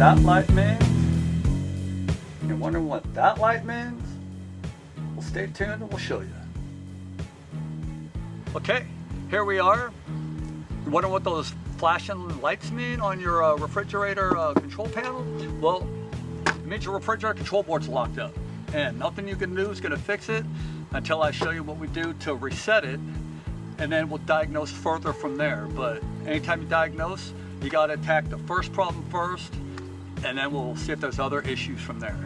that light means? You're wondering what that light means? Well, stay tuned and we'll show you. Okay, here we are. You wondering what those flashing lights mean on your refrigerator control panel? Well, it means your refrigerator control board's locked up, and nothing you can do is going to fix it until I show you what we do to reset it, and then we'll diagnose further from there. But anytime you diagnose, you got to attack the first problem first, and then we'll see if there's other issues from there.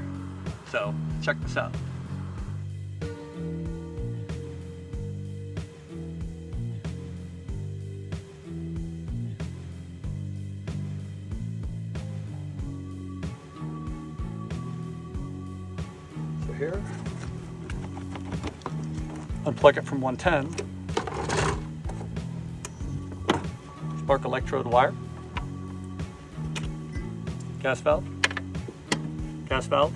So check this out. So here, unplug it from 110. Spark electrode wire. Gas valve. Gas valve.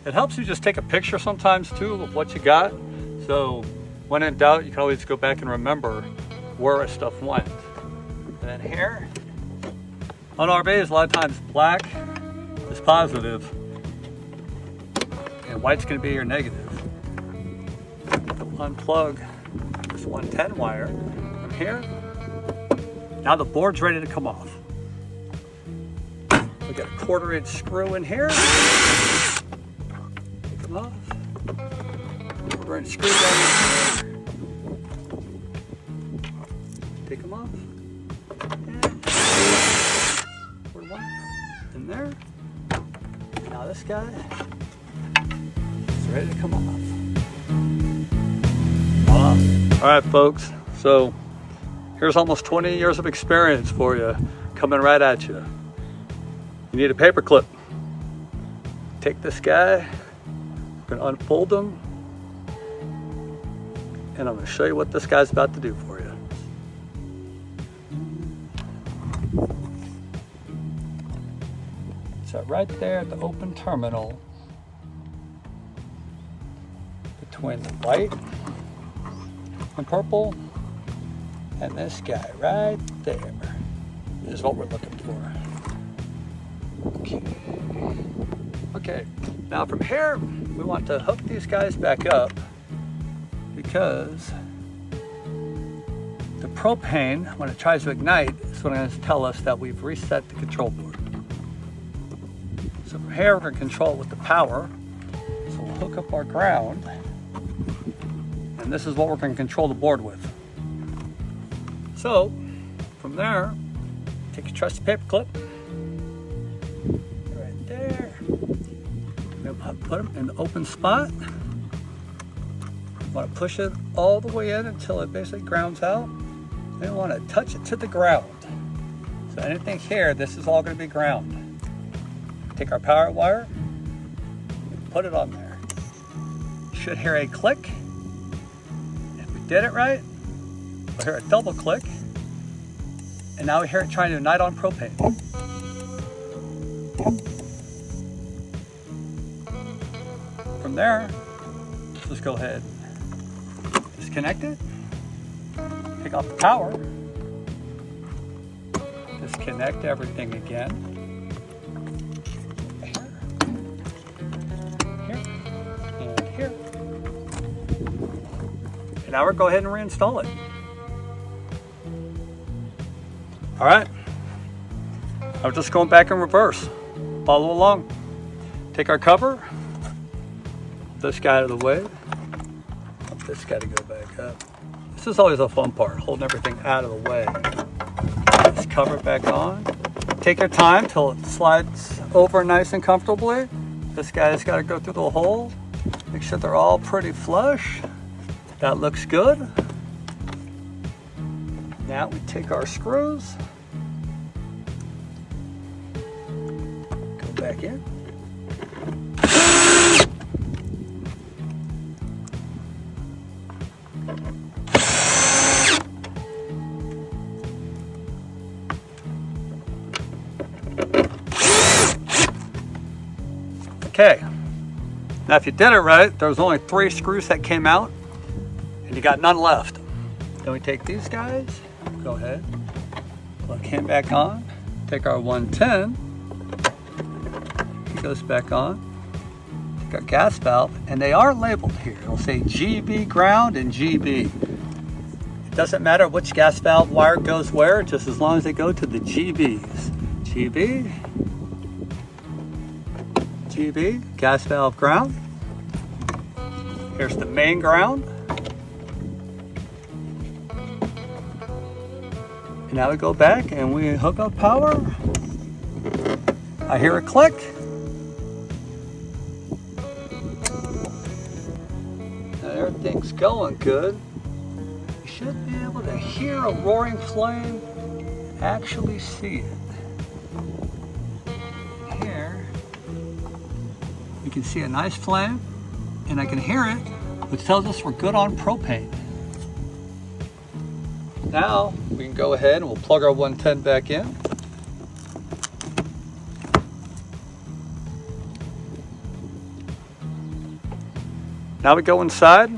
It helps you just take a picture sometimes too of what you got. So when in doubt, you can always go back and remember where stuff went. And then here, on RVs, a lot of times black is positive and white's gonna be your negative. Unplug this 110 wire from here. Now the board's ready to come off. We got a 1/4-inch screw in here. Take them off. 1/4-inch screw down in here. Take them off. And put one in there. Now this guy is ready to come off. Voila. All right, folks. So here's almost 20 years of experience for you coming right at you. You need a paper clip. Take this guy, I'm gonna unfold him, and I'm gonna show you what this guy's about to do for you. So right there at the open terminal, between the white and purple, and this guy right there is what we're looking for. Okay, now from here, we want to hook these guys back up because the propane, when it tries to ignite, is going to tell us that we've reset the control board. So from here, we're going to control it with the power. So we'll hook up our ground, and this is what we're going to control the board with. So from there, take your trusty paper clip. There. Put them in the open spot. Want to push it all the way in until it basically grounds out. Then want to touch it to the ground. So anything here, this is all going to be ground. Take our power wire, put it on there. You should hear a click. If we did it right, we'll hear a double click. And now we hear it trying to ignite on propane. From there, let's go ahead, disconnect it, take off the power, disconnect everything again, here, and here. And now we're going to go ahead and reinstall it. All right, I'm just going back in reverse, follow along. Take our cover, this guy out of the way. Want this guy to go back up. This is always a fun part, holding everything out of the way. Just cover it back on. Take your time till it slides over nice and comfortably. This guy's got to go through the hole. Make sure they're all pretty flush. That looks good. Now we take our screws. Go back in. Okay, now if you did it right, there was only 3 screws that came out and you got none left. Then we take these guys, go ahead, plug him back on, take our 110, goes back on. Got gas valve, and they are labeled here. It'll say GB ground and GB. It doesn't matter which gas valve wire goes where, just as long as they go to the GBs. GB, GB, gas valve ground. Here's the main ground. And now we go back and we hook up power. I hear a click. Now everything's going good. You should be able to hear a roaring flame and actually see it. Here, you can see a nice flame, and I can hear it, which tells us we're good on propane. Now we can go ahead and we'll plug our 110 back in. Now we go inside.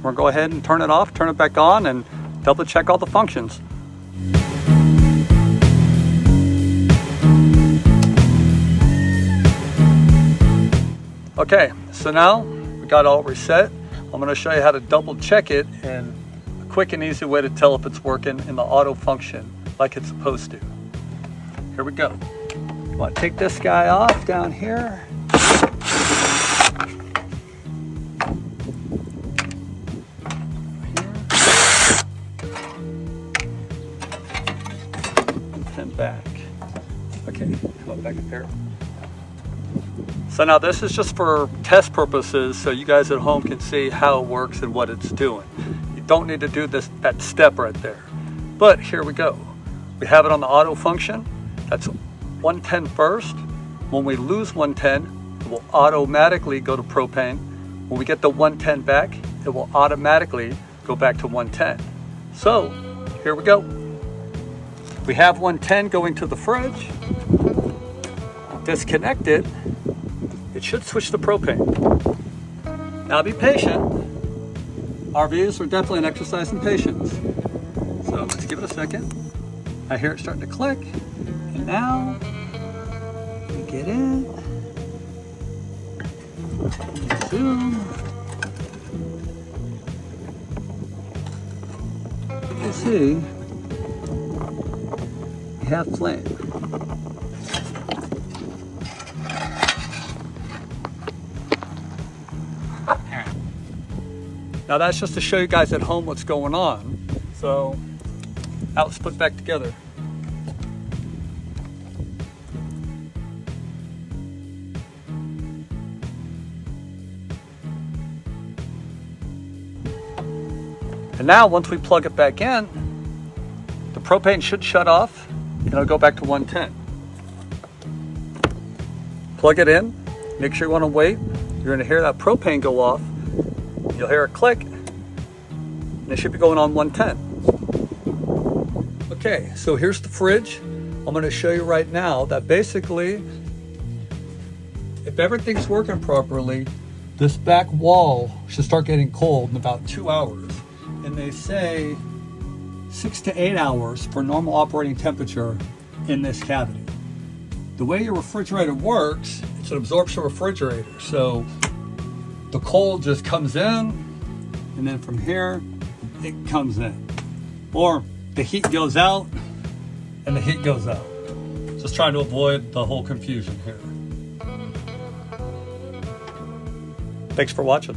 We'll go ahead and turn it off, turn it back on, and double check all the functions. Okay, so now we got all reset. I'm going to show you how to double check it, and a quick and easy way to tell if it's working in the auto function like it's supposed to. Here we go. I want to take this guy off down here. And back. Okay, come on back up here. So now this is just for test purposes, so you guys at home can see how it works and what it's doing. You don't need to do that step right there. But here we go. We have it on the auto function. That's 110 first. When we lose 110, it will automatically go to propane. When we get the 110 back, it will automatically go back to 110. So here we go. We have 110 going to the fridge. Disconnect it. It should switch to propane. Now be patient. RVs are definitely an exercise in patience. So let's give it a second. I hear it starting to click. And now we get in. Zoom. You see, we have flame. Now that's just to show you guys at home what's going on. So now let's put it back together. And now once we plug it back in, the propane should shut off and it'll go back to 110. Plug it in, make sure you want to wait. You're going to hear that propane go off. You'll hear a click, and it should be going on 110. Okay, so here's the fridge. I'm going to show you right now that basically, if everything's working properly, this back wall should start getting cold in about 2 hours. And they say 6 to 8 hours for normal operating temperature in this cavity. The way your refrigerator works, it's an absorption refrigerator. So the cold just comes in, and then from here, it comes in. Or the heat goes out, and the heat goes out. Just trying to avoid the whole confusion here. Thanks for watching.